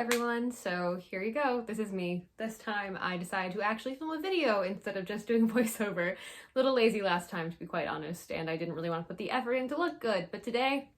everyone, so here you go. This is me. This time I decided to actually film a video instead of just doing voiceover. A little lazy last time, to be quite honest, and I didn't really want to put the effort in to look good, but today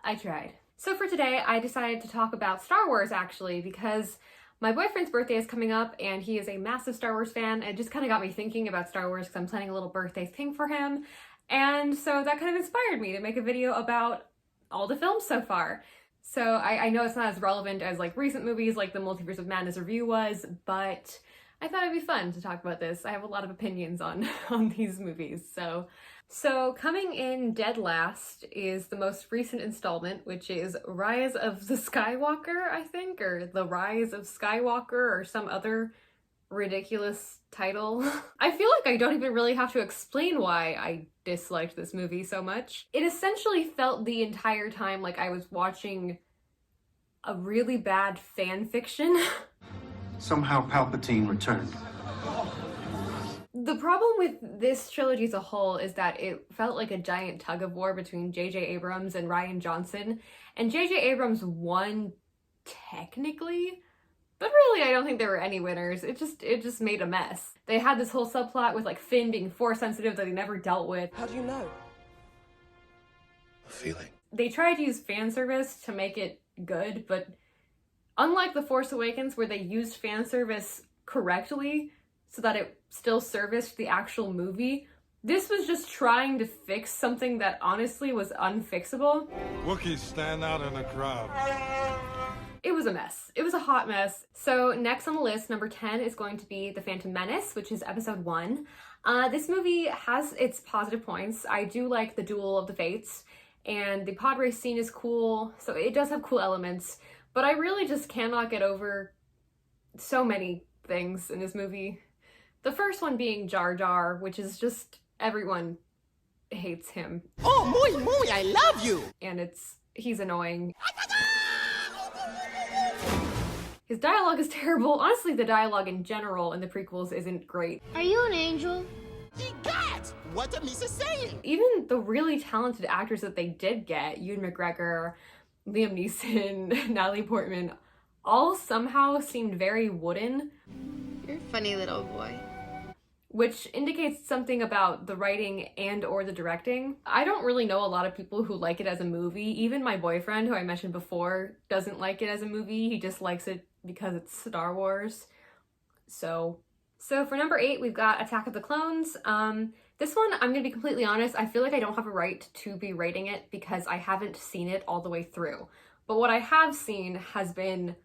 I tried. So for today I decided to talk about Star Wars actually, because my boyfriend's birthday is coming up and he is a massive Star Wars fan. It just kind of got me thinking about Star Wars because I'm planning a little birthday thing for him, and so that kind of inspired me to make a video about all the films so far. So I know it's not as relevant as like recent movies like the Multiverse of Madness review was, but I thought it'd be fun to talk about this. I have a lot of opinions on these movies. So coming in dead last is the most recent installment, which is Rise of the Skywalker, I think, or The Rise of Skywalker, or some other ridiculous title. I feel like I don't even really have to explain why I disliked this movie so much. It essentially felt the entire time like I was watching a really bad fan fiction. Somehow Palpatine returned. The problem with this trilogy as a whole is that it felt like a giant tug of war between J.J. Abrams and Rian Johnson, and J.J. Abrams won technically, but really I don't think there were any winners. It just made a mess. They had this whole subplot with like Finn being force sensitive that they never dealt with. How do you know? A feeling. They tried to use fan service to make it good, but unlike The Force Awakens where they used fan service correctly so that it still serviced the actual movie, this was just trying to fix something that honestly was unfixable. Wookiees stand out in the crowd. It was a mess. It was a hot mess. So next on the list, number 10, is going to be The Phantom Menace, which is episode 1. This movie has its positive points. I do like the Duel of the Fates, and the pod race scene is cool, so it does have cool elements, but I really just cannot get over so many things in this movie. The first one being Jar Jar, which is just, everyone hates him. Oh, muy, I love you! And he's annoying. His dialogue is terrible. Honestly, the dialogue in general in the prequels isn't great. Are you an angel? Egad! What the Misa saying? Even the really talented actors that they did get, Ewan McGregor, Liam Neeson, Natalie Portman, all somehow seemed very wooden. You're a funny little boy. Which indicates something about the writing and or the directing. I don't really know a lot of people who like it as a movie. Even my boyfriend, who I mentioned before, doesn't like it as a movie. He just likes it because it's Star Wars. So for number 8, we've got Attack of the Clones. This one, I'm gonna be completely honest, I feel like I don't have a right to be rating it because I haven't seen it all the way through. But what I have seen has been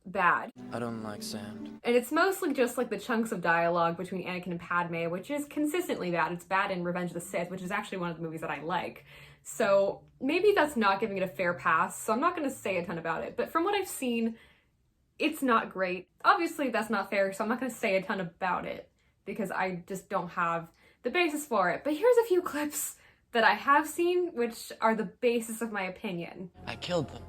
bad. I don't like sand. And it's mostly just like the chunks of dialogue between Anakin and Padme, which is consistently bad. It's bad in Revenge of the Sith, which is actually one of the movies that I like. So maybe that's not giving it a fair pass, so I'm not gonna say a ton about it. But from what I've seen, it's not great. Obviously that's not fair, so I'm not gonna say a ton about it because I just don't have the basis for it. But here's a few clips that I have seen, which are the basis of my opinion. I killed them.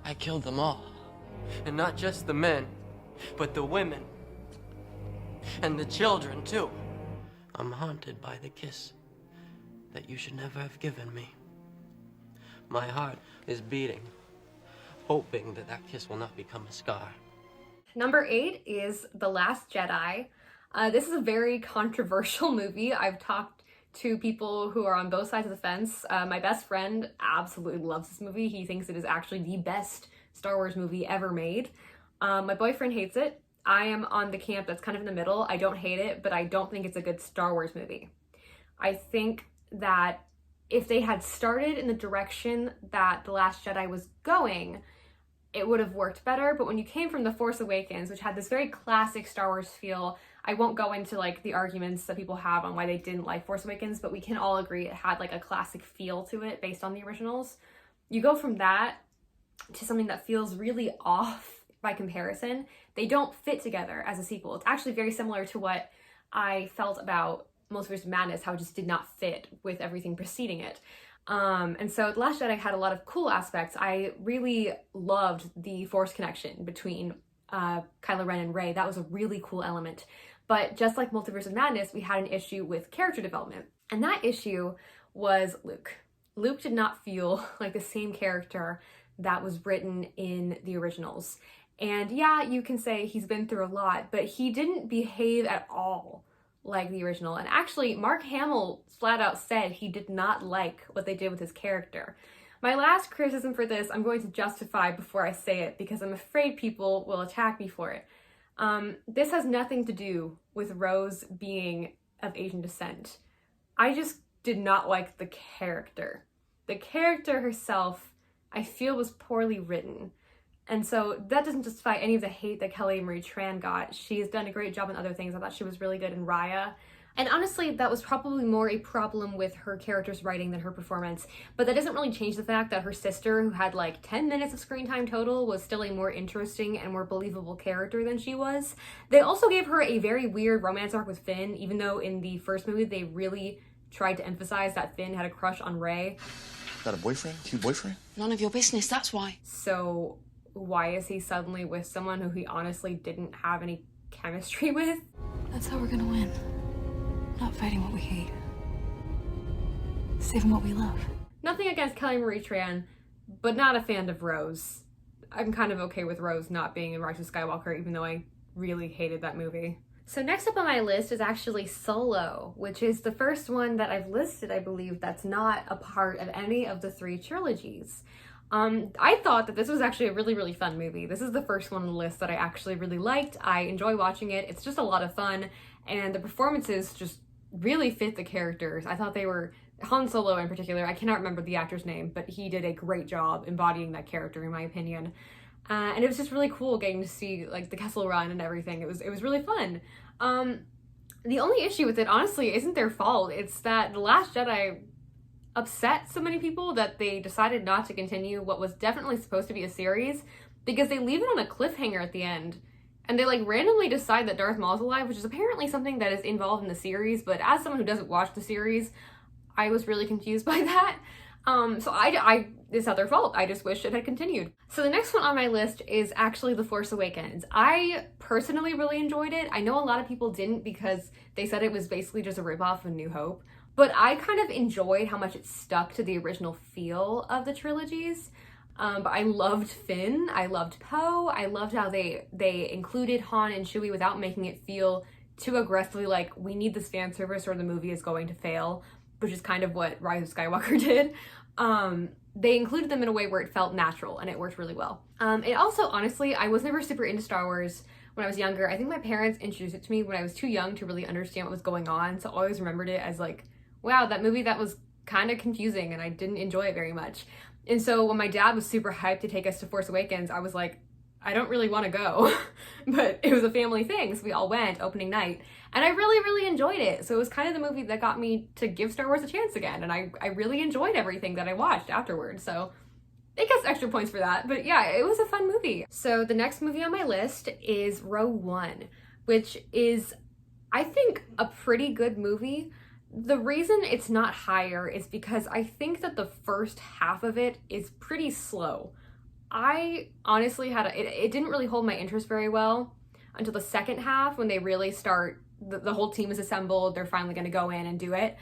I killed them all. And not just the men, but the women. And the children, too. I'm haunted by the kiss that you should never have given me. My heart is beating, hoping that that kiss will not become a scar. Number 8 is The Last Jedi. This is a very controversial movie. I've talked to people who are on both sides of the fence. My best friend absolutely loves this movie. He thinks it is actually the best Star Wars movie ever made. My boyfriend hates it. I am on the camp that's kind of in the middle. I don't hate it, but I don't think it's a good Star Wars movie. I think that if they had started in the direction that The Last Jedi was going, it would have worked better. But when you came from The Force Awakens, which had this very classic Star Wars feel, I won't go into like the arguments that people have on why they didn't like Force Awakens, but we can all agree it had like a classic feel to it based on the originals. You go from that to something that feels really off by comparison. They don't fit together as a sequel. It's actually very similar to what I felt about Multiverse of Madness, how it just did not fit with everything preceding it. And so The Last Jedi had a lot of cool aspects. I really loved the Force connection between Kylo Ren and Rey. That was a really cool element. But just like Multiverse of Madness, we had an issue with character development. And that issue was Luke. Luke did not feel like the same character that was written in the originals. And yeah, you can say he's been through a lot, but he didn't behave at all like the original. And actually, Mark Hamill flat out said he did not like what they did with his character. My last criticism for this, I'm going to justify before I say it because I'm afraid people will attack me for it. This has nothing to do with Rose being of Asian descent. I just did not like the character. The character herself, I feel, was poorly written. And so that doesn't justify any of the hate that Kelly Marie Tran got. She's done a great job in other things. I thought she was really good in Raya. And honestly, that was probably more a problem with her character's writing than her performance. But that doesn't really change the fact that her sister, who had like 10 minutes of screen time total, was still a more interesting and more believable character than she was. They also gave her a very weird romance arc with Finn, even though in the first movie they really tried to emphasize that Finn had a crush on Rey. Got a boyfriend? Cute boyfriend? None of your business, that's why. So why is he suddenly with someone who he honestly didn't have any chemistry with? That's how we're gonna win. Not fighting what we hate. Saving what we love. Nothing against Kelly Marie Tran, but not a fan of Rose. I'm kind of okay with Rose not being in Rise of Skywalker, even though I really hated that movie. So next up on my list is actually Solo, which is the first one that I've listed, I believe, that's not a part of any of the 3 trilogies. I thought that this was actually a really, really fun movie. This is the first one on the list that I actually really liked. I enjoy watching it. It's just a lot of fun, and the performances just really fit the characters. I thought they were, Han Solo in particular, I cannot remember the actor's name, but he did a great job embodying that character in my opinion. And it was just really cool getting to see like the Kessel Run and everything. It was really fun. The only issue with it, honestly, isn't their fault. It's that The Last Jedi upset so many people that they decided not to continue what was definitely supposed to be a series because they leave it on a cliffhanger at the end. And they like randomly decide that Darth Maul's alive, which is apparently something that is involved in the series, but as someone who doesn't watch the series, I was really confused by that. So it's not their fault. I just wish it had continued. So the next one on my list is actually The Force Awakens. I personally really enjoyed it. I know a lot of people didn't because they said it was basically just a ripoff of New Hope, but I kind of enjoyed how much it stuck to the original feel of the trilogies. But I loved Finn, I loved Poe, I loved how they included Han and Chewie without making it feel too aggressively like we need this fan service or the movie is going to fail, which is kind of what Rise of Skywalker did. They included them in a way where it felt natural and it worked really well. It also, honestly, I was never super into Star Wars when I was younger. I think my parents introduced it to me when I was too young to really understand what was going on, so I always remembered it as like, wow, that movie that was kind of confusing and I didn't enjoy it very much. And so when my dad was super hyped to take us to Force Awakens, I was like, I don't really want to go, but it was a family thing, so we all went opening night, and I really, really enjoyed it. So it was kind of the movie that got me to give Star Wars a chance again, and I really enjoyed everything that I watched afterwards, so it gets extra points for that. But yeah, it was a fun movie. So the next movie on my list is Rogue One, which is, I think, a pretty good movie. The reason it's not higher is because I think that the first half of it is pretty slow. I honestly it didn't really hold my interest very well until the second half when they really start, the whole team is assembled, they're finally going to go in and do it.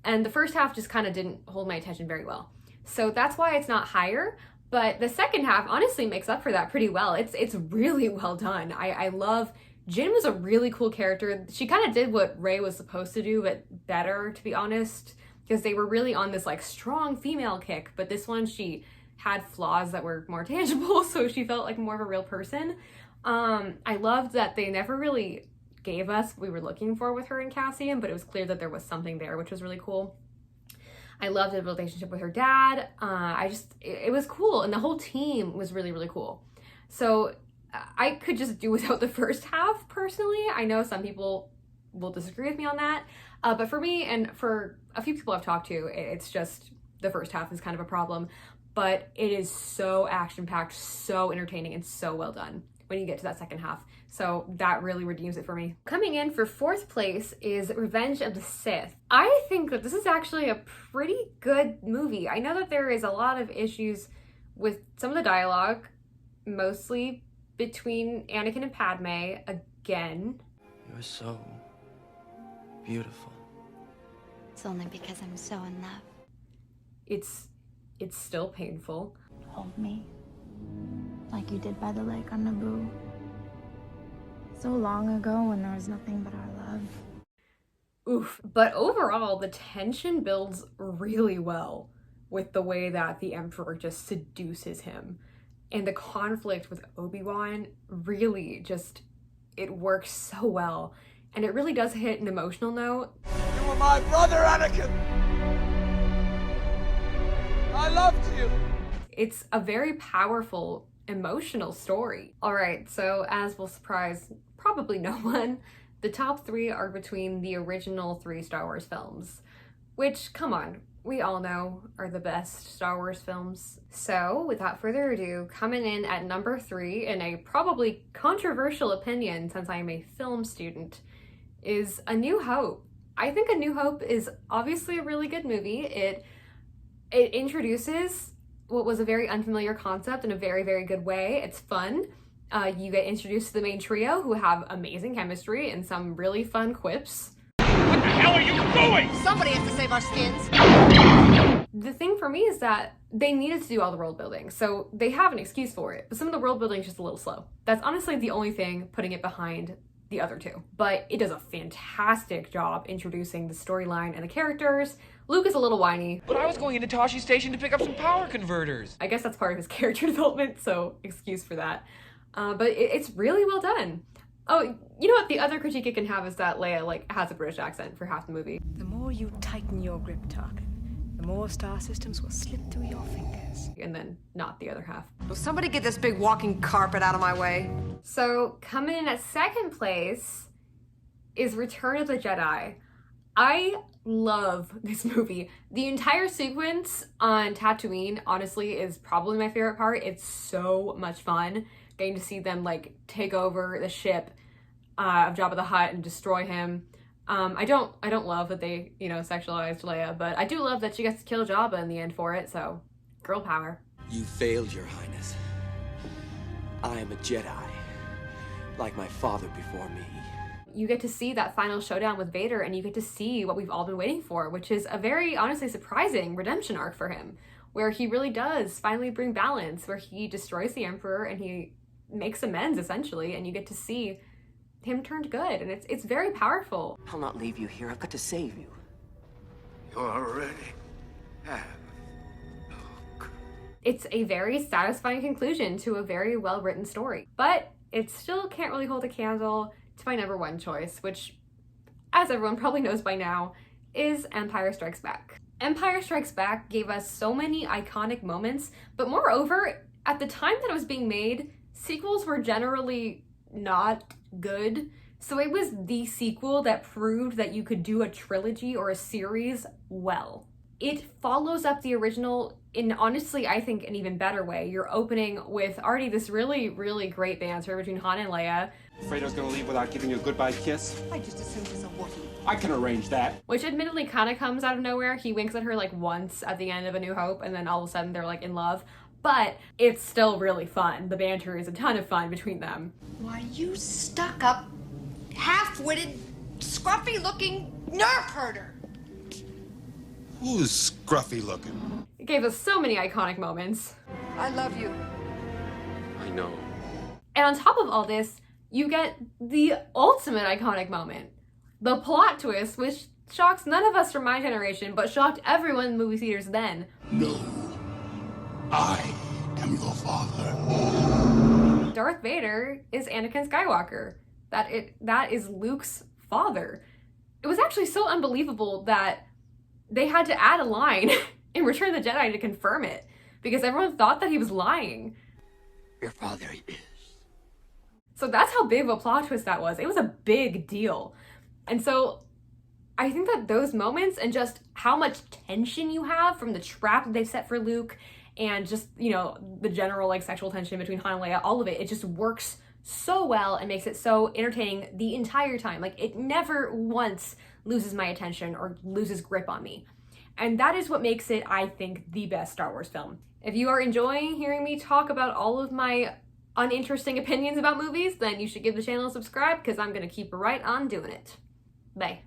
And the first half just kind of didn't hold my attention very well. So that's why it's not higher, but the second half honestly makes up for that pretty well. It's really well done. I love, Jyn was a really cool character. She kind of did what Rey was supposed to do, but better, to be honest, because they were really on this like strong female kick, but this one she had flaws that were more tangible, so she felt like more of a real person. I loved that they never really gave us what we were looking for with her and Cassian, but it was clear that there was something there, which was really cool. I loved the relationship with her dad. It was cool, and the whole team was really, really cool. So I could just do without the first half, personally. I know some people will disagree with me on that, but for me and for a few people I've talked to, it's just the first half is kind of a problem. But it is so action-packed, so entertaining, and so well done when you get to that second half. So that really redeems it for me. Coming in for fourth place is Revenge of the Sith. I think that this is actually a pretty good movie. I know that there is a lot of issues with some of the dialogue, mostly between Anakin and Padme, again. You're so beautiful. It's only because I'm so in love. It's still painful. Hold me. like you did by the lake on Naboo. So long ago when there was nothing but our love. Oof. But overall, the tension builds really well with the way that the Emperor just seduces him. And the conflict with Obi-Wan really just, it works so well. And it really does hit an emotional note. You were my brother, Anakin! I loved you! It's a very powerful, emotional story. All right, so as will surprise probably no one, the top 3 are between the original 3 Star Wars films, which, come on, we all know are the best Star Wars films. So without further ado, coming in at number 3 in a probably controversial opinion since I am a film student, is A New Hope. I think A New Hope is obviously a really good movie. It introduces what was a very unfamiliar concept in a very, very good way. It's fun. You get introduced to the main trio who have amazing chemistry and some really fun quips. What the hell are you doing? Somebody has to save our skins. The thing for me is that they needed to do all the world building, so they have an excuse for it, but some of the world building is just a little slow. That's honestly the only thing putting it behind the other 2. But it does a fantastic job introducing the storyline and the characters. Luke is a little whiny. But I was going into Toshi Station to pick up some power converters. I guess that's part of his character development, so excuse for that. But it's really well done. Oh, you know what? The other critique it can have is that Leia, has a British accent for half the movie. The more you tighten your grip, Tarkin, the more star systems will slip through your fingers. And then not the other half. Will somebody get this big walking carpet out of my way? So coming in at second place is Return of the Jedi. I love this movie. The entire sequence on Tatooine, honestly, is probably my favorite part. It's so much fun getting to see them take over the ship of Jabba the Hutt and destroy him. I don't love that they, sexualized Leia, but I do love that she gets to kill Jabba in the end for it, so girl power. You failed, Your Highness. I am a Jedi, like my father before me. You get to see that final showdown with Vader, and you get to see what we've all been waiting for, which is a very, honestly, surprising redemption arc for him, where he really does finally bring balance, where he destroys the Emperor and he makes amends, essentially, and you get to see him turned good, and it's very powerful. I'll not leave you here. I've got to save you. You already have. It's a very satisfying conclusion to a very well-written story, but it still can't really hold a candle to my number 1 choice, which, as everyone probably knows by now, is Empire Strikes Back. Empire Strikes Back gave us so many iconic moments, but moreover, at the time that it was being made, sequels were generally not good. So it was the sequel that proved that you could do a trilogy or a series well. It follows up the original in, honestly, I think an even better way. You're opening with already this really, really great banter between Han and Leia. Fredo's gonna leave without giving you a goodbye kiss? I just assumed it's a Wookiee. I can arrange that. Which admittedly kind of comes out of nowhere. He winks at her once at the end of A New Hope, and then all of a sudden they're in love. But it's still really fun. The banter is a ton of fun between them. Why, you stuck-up, half-witted, scruffy-looking nerf herder. Who's scruffy looking? It gave us so many iconic moments. I love you. I know. And on top of all this, you get the ultimate iconic moment. The plot twist, which shocks none of us from my generation, but shocked everyone in movie theaters then. No. I am your father. Darth Vader is Anakin Skywalker. That is Luke's father. It was actually so unbelievable that they had to add a line in Return of the Jedi to confirm it, because everyone thought that he was lying. Your father is. So that's how big of a plot twist that was. It was a big deal. And so I think that those moments and just how much tension you have from the trap that they set for Luke and just, the general sexual tension between Han and Leia, all of it just works so well and makes it so entertaining the entire time. It never once loses my attention or loses grip on me. And that is what makes it, I think, the best Star Wars film. If you are enjoying hearing me talk about all of my uninteresting opinions about movies, then you should give the channel a subscribe, because I'm going to keep right on doing it. Bye.